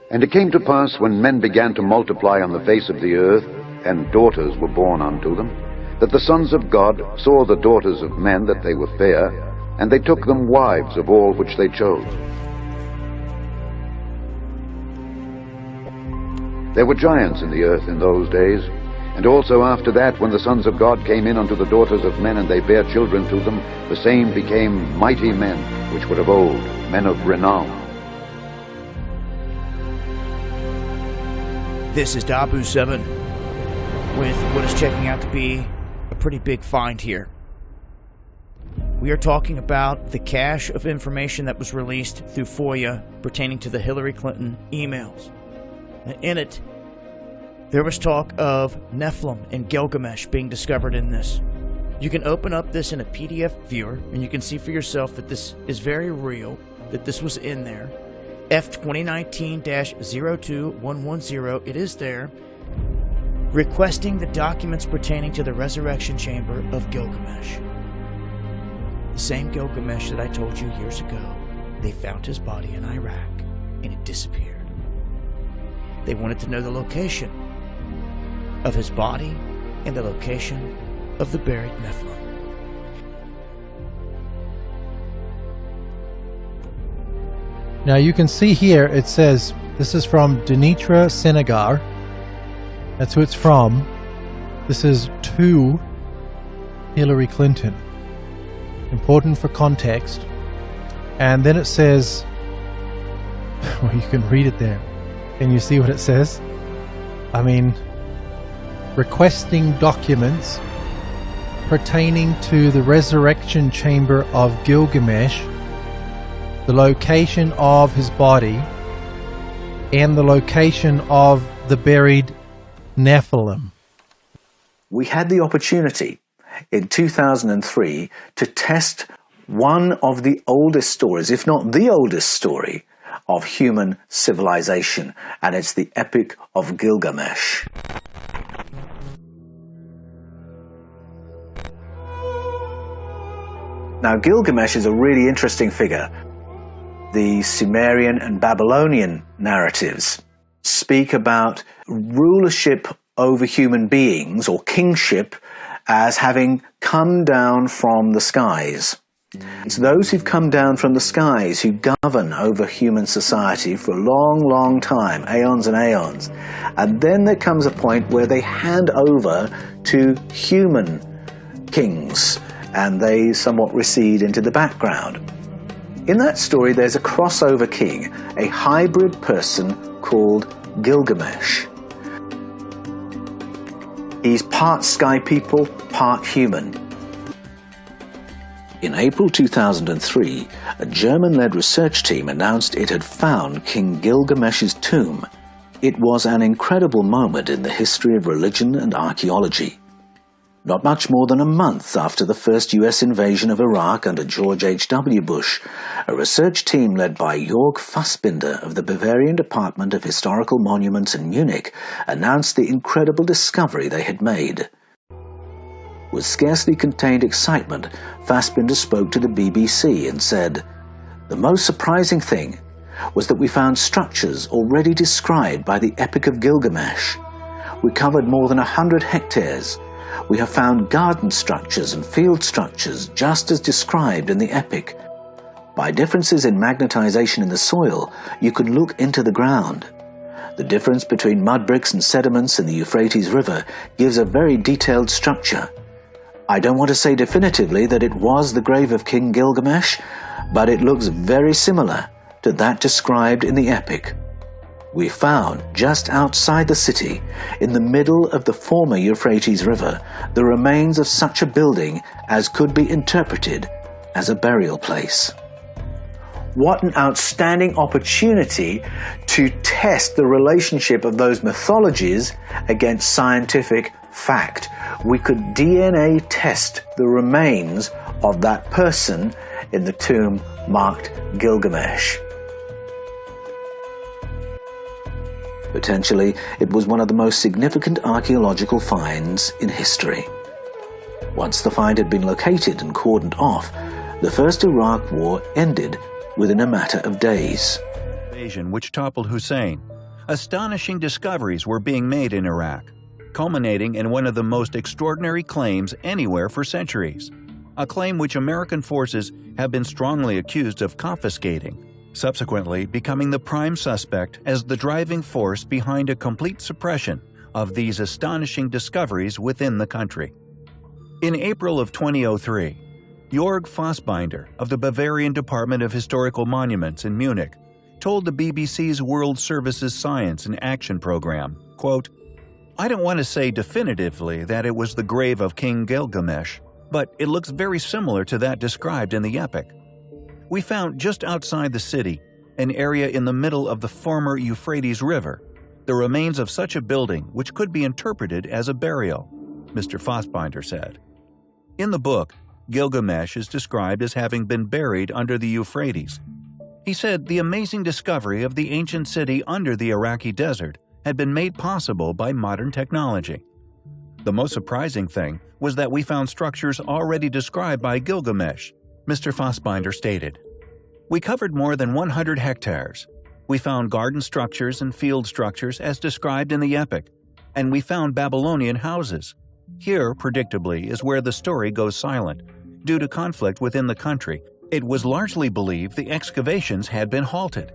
And it came to pass, when men began to multiply on the face of the earth, and daughters were born unto them, that the sons of God saw the daughters of men that they were fair, and they took them wives of all which they chose. There were giants in the earth in those days, and also after that, when the sons of God came in unto the daughters of men, and they bare children to them, the same became mighty men, which were of old, men of renown. This is Dabu7 with what is checking out to be a pretty big find here. We are talking about the cache of information that was released through FOIA pertaining to the Hillary Clinton emails. In it, there was talk of Nephilim and Gilgamesh being discovered in this. You can open up this in a PDF viewer, and you can see for yourself that this is very real, that this was in there. F2019-02110, it is there, requesting the documents pertaining to the resurrection chamber of Gilgamesh. The same Gilgamesh that I told you years ago. They found his body in Iraq, and it disappeared. They wanted to know the location of his body and the location of the buried Nephilim. Now you can see here it says this is from Denitra Senegar. That's who it's from. This is to Hillary Clinton. Important for context. And then it says, well, you can read it there. Can you see what it says? I mean, requesting documents pertaining to the resurrection chamber of Gilgamesh, the location of his body, and the location of the buried Nephilim. We had the opportunity in 2003 to test one of the oldest stories, if not the oldest story, of human civilization, and it's the Epic of Gilgamesh. Now, Gilgamesh is a really interesting figure. The Sumerian and Babylonian narratives speak about rulership over human beings, or kingship, as having come down from the skies. It's those who've come down from the skies who govern over human society for a long, long time, aeons and aeons. And then there comes a point where they hand over to human kings, and they somewhat recede into the background. In that story, there's a crossover king, a hybrid person called Gilgamesh. He's part sky people, part human. In April 2003, a German-led research team announced it had found King Gilgamesh's tomb. It was an incredible moment in the history of religion and archaeology. Not much more than a month after the first US invasion of Iraq under George H.W. Bush, a research team led by Jörg Fassbinder of the Bavarian Department of Historical Monuments in Munich announced the incredible discovery they had made. With scarcely contained excitement, Fassbinder spoke to the BBC and said, "The most surprising thing was that we found structures already described by the Epic of Gilgamesh. We covered more than 100 hectares. We have found garden structures and field structures just as described in the epic. By differences in magnetization in the soil, you can look into the ground. The difference between mud bricks and sediments in the Euphrates River gives a very detailed structure. I don't want to say definitively that it was the grave of King Gilgamesh, but it looks very similar to that described in the epic. We found, just outside the city, in the middle of the former Euphrates River, the remains of such a building as could be interpreted as a burial place." What an outstanding opportunity to test the relationship of those mythologies against scientific fact. We could DNA test the remains of that person in the tomb marked Gilgamesh. Potentially, it was one of the most significant archaeological finds in history. Once the find had been located and cordoned off, the First Iraq War ended within a matter of days. Invasion which toppled Hussein astonishing discoveries were being made in Iraq, culminating in one of the most extraordinary claims anywhere for centuries, a claim which American forces have been strongly accused of confiscating, subsequently becoming the prime suspect as the driving force behind a complete suppression of these astonishing discoveries within the country. In April of 2003, Jörg Fassbinder of the Bavarian Department of Historical Monuments in Munich told the BBC's World Services Science and Action program, quote, "I don't want to say definitively that it was the grave of King Gilgamesh, but it looks very similar to that described in the epic. We found just outside the city, an area in the middle of the former Euphrates River, the remains of such a building which could be interpreted as a burial," Mr. Fassbinder said. In the book, Gilgamesh is described as having been buried under the Euphrates. He said the amazing discovery of the ancient city under the Iraqi desert had been made possible by modern technology. The most surprising thing was that we found structures already described by Gilgamesh, Mr. Fassbinder stated. We covered more than 100 hectares. We found garden structures and field structures as described in the epic, and we found Babylonian houses. Here, predictably, is where the story goes silent. Due to conflict within the country, it was largely believed the excavations had been halted.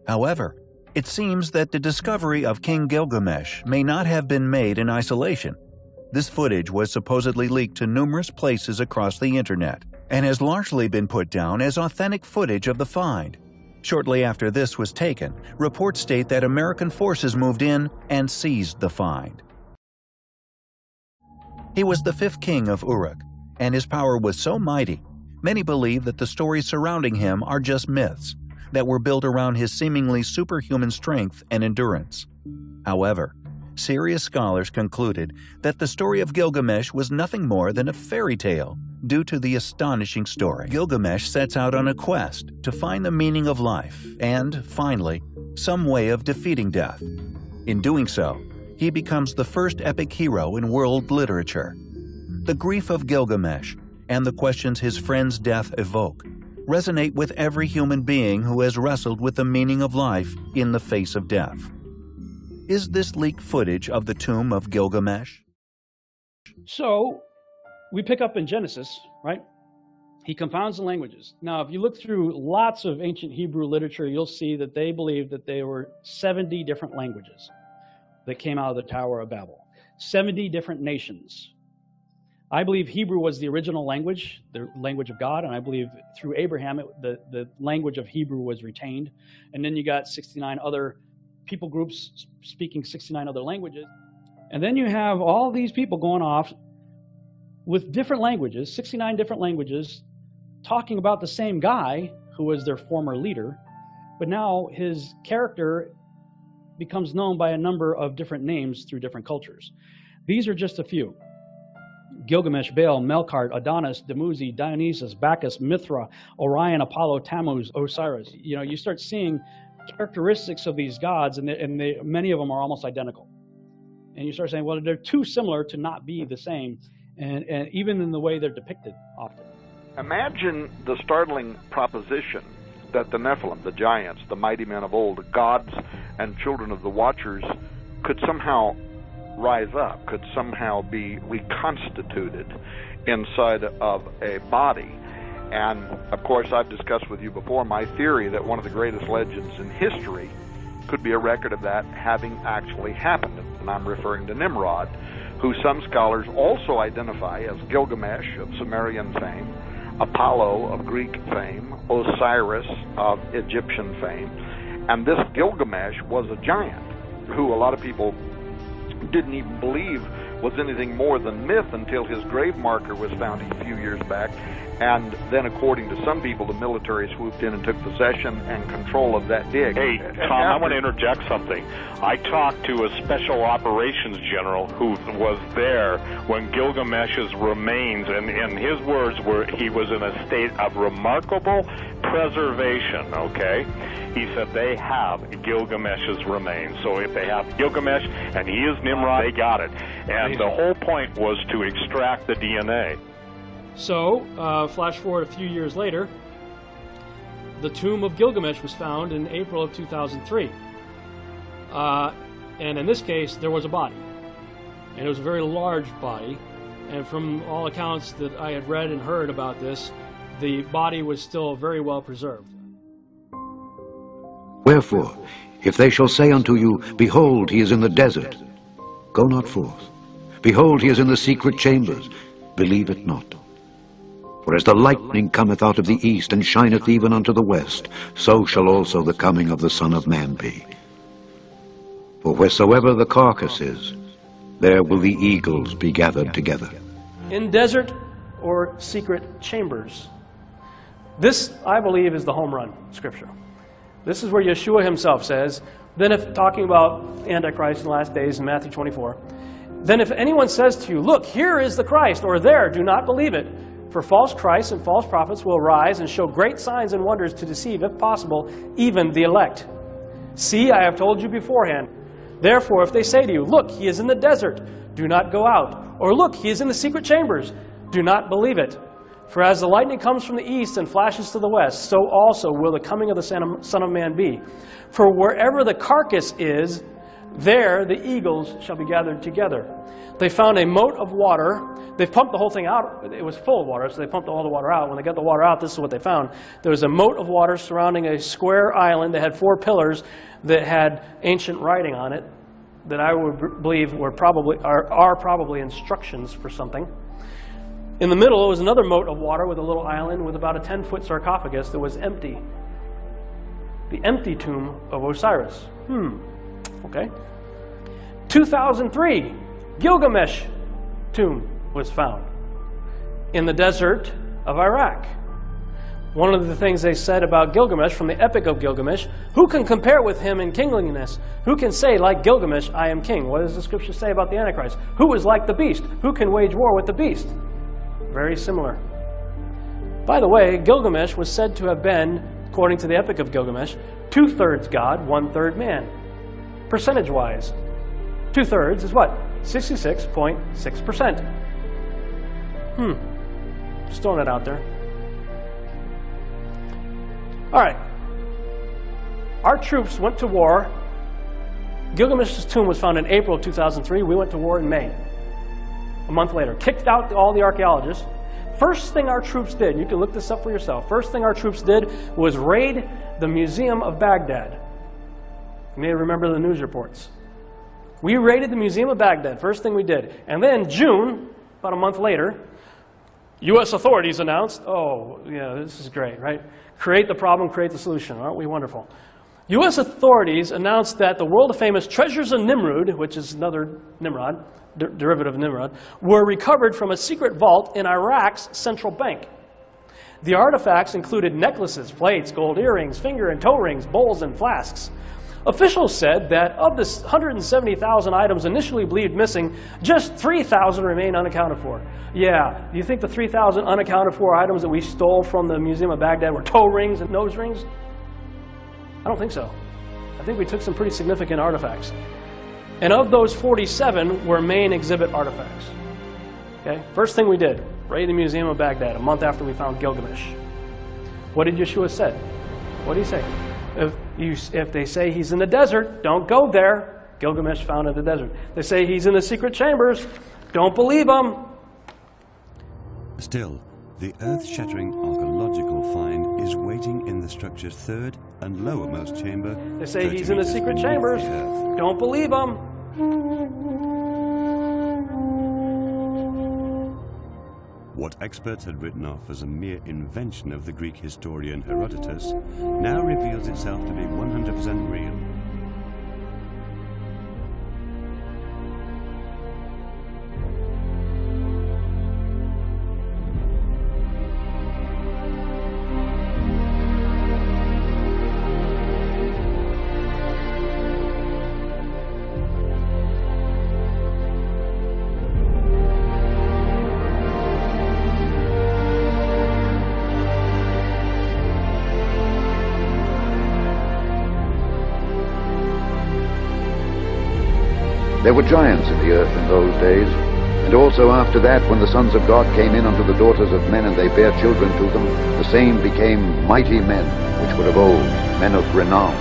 However, it seems that the discovery of King Gilgamesh may not have been made in isolation. This footage was supposedly leaked to numerous places across the internet and has largely been put down as authentic footage of the find. Shortly after this was taken, reports state that American forces moved in and seized the find. He was the fifth king of Uruk, and his power was so mighty, many believe that the stories surrounding him are just myths that were built around his seemingly superhuman strength and endurance. However, serious scholars concluded that the story of Gilgamesh was nothing more than a fairy tale due to the astonishing story. Gilgamesh sets out on a quest to find the meaning of life and, finally, some way of defeating death. In doing so, he becomes the first epic hero in world literature. The grief of Gilgamesh and the questions his friend's death evoke resonate with every human being who has wrestled with the meaning of life in the face of death. Is this leaked footage of the tomb of Gilgamesh? So, we pick up in Genesis, right? He confounds the languages. Now, if you look through lots of ancient Hebrew literature, you'll see that they believed that there were 70 different languages that came out of the Tower of Babel. 70 different nations. I believe Hebrew was the original language, the language of God, and I believe through Abraham, the language of Hebrew was retained. And then you got 69 other people groups speaking 69 other languages. And then you have all these people going off with different languages, 69 different languages, talking about the same guy who was their former leader, but now his character becomes known by a number of different names through different cultures. These are just a few. Gilgamesh, Baal, Melkart, Adonis, Dumuzi, Dionysus, Bacchus, Mithra, Orion, Apollo, Tammuz, Osiris. You know, you start seeing characteristics of these gods, and many of them are almost identical. And you start saying, well, they're too similar to not be the same, and even in the way they're depicted often. Imagine the startling proposition that the Nephilim, the giants, the mighty men of old, the gods and children of the Watchers, could somehow rise up, could somehow be reconstituted inside of a body. And, of course, I've discussed with you before my theory that one of the greatest legends in history could be a record of that having actually happened. And I'm referring to Nimrod, who some scholars also identify as Gilgamesh of Sumerian fame, Apollo of Greek fame, Osiris of Egyptian fame. And this Gilgamesh was a giant who a lot of people didn't even believe was anything more than myth until his grave marker was found a few years back. And then, according to some people, the military swooped in and took possession and control of that dig. Hey, Tom, I want to interject something. I talked to a special operations general who was there when Gilgamesh's remains, and his words were he was in a state of remarkable preservation, okay? He said they have Gilgamesh's remains. So if they have Gilgamesh and he is Nimrod, they got it. And the whole point was to extract the DNA. So, flash forward a few years later, the tomb of Gilgamesh was found in April of 2003. And in this case, there was a body. And it was a very large body. And from all accounts that I had read and heard about this, the body was still very well preserved. Wherefore, if they shall say unto you, Behold, he is in the desert, go not forth. Behold, he is in the secret chambers, believe it not. For as the lightning cometh out of the east, and shineth even unto the west, so shall also the coming of the Son of Man be. For wheresoever the carcass is, there will the eagles be gathered together. In desert or secret chambers. This, I believe, is the home run scripture. This is where Yeshua himself says, then if, talking about Antichrist in the last days in Matthew 24, then if anyone says to you, look, here is the Christ, or there, do not believe it. For false Christs and false prophets will rise and show great signs and wonders to deceive, if possible, even the elect. See, I have told you beforehand. Therefore, if they say to you, look, he is in the desert, do not go out. Or look, he is in the secret chambers, do not believe it. For as the lightning comes from the east and flashes to the west, so also will the coming of the Son of Man be. For wherever the carcass is, there the eagles shall be gathered together. They found a moat of water. They pumped the whole thing out. It was full of water, so they pumped all the water out. When they got the water out, this is what they found. There was a moat of water surrounding a square island that had 4 pillars that had ancient writing on it that I would believe were are probably instructions for something. In the middle was another moat of water with a little island with about a 10-foot sarcophagus that was empty. The empty tomb of Osiris. Okay. 2003, Gilgamesh tomb was found in the desert of Iraq. One of the things they said about Gilgamesh from the Epic of Gilgamesh, who can compare with him in kingliness? Who can say, like Gilgamesh, I am king? What does the scripture say about the Antichrist? Who is like the beast? Who can wage war with the beast? Very similar. By the way, Gilgamesh was said to have been, according to the Epic of Gilgamesh, 2/3 God, 1/3 man. Percentage-wise, 2/3 is what? 66.6%. Just throwing that out there. All right. Our troops went to war. Gilgamesh's tomb was found in April of 2003. We went to war in May. A month later. Kicked out all the archaeologists. First thing our troops did, you can look this up for yourself, first thing our troops did was raid the Museum of Baghdad. You may remember the news reports. We raided the Museum of Baghdad, first thing we did. And then June, about a month later, U.S. authorities announced, oh, yeah, this is great, right? Create the problem, create the solution. Aren't we wonderful? U.S. authorities announced that the world-famous treasures of Nimrud, which is another Nimrod, derivative of Nimrod, were recovered from a secret vault in Iraq's central bank. The artifacts included necklaces, plates, gold earrings, finger and toe rings, bowls, and flasks. Officials said that of the 170,000 items initially believed missing, just 3,000 remain unaccounted for. Yeah, do you think the 3,000 unaccounted for items that we stole from the Museum of Baghdad were toe rings and nose rings? I don't think so. I think we took some pretty significant artifacts. And of those 47 were main exhibit artifacts. Okay, first thing we did, raid the Museum of Baghdad a month after we found Gilgamesh. What did Yeshua say? What did he say? If they say he's in the desert, don't go there. Gilgamesh found in the desert. They say he's in the secret chambers, don't believe them. Still, the earth-shattering archaeological find is waiting in the structure's third and lowermost chamber. They say he's in the secret chambers, don't believe them. What experts had written off as a mere invention of the Greek historian Herodotus now reveals itself to be 100% real. There were giants in the earth in those days, and also after that, when the sons of God came in unto the daughters of men, and they bare children to them, the same became mighty men, which were of old, men of renown.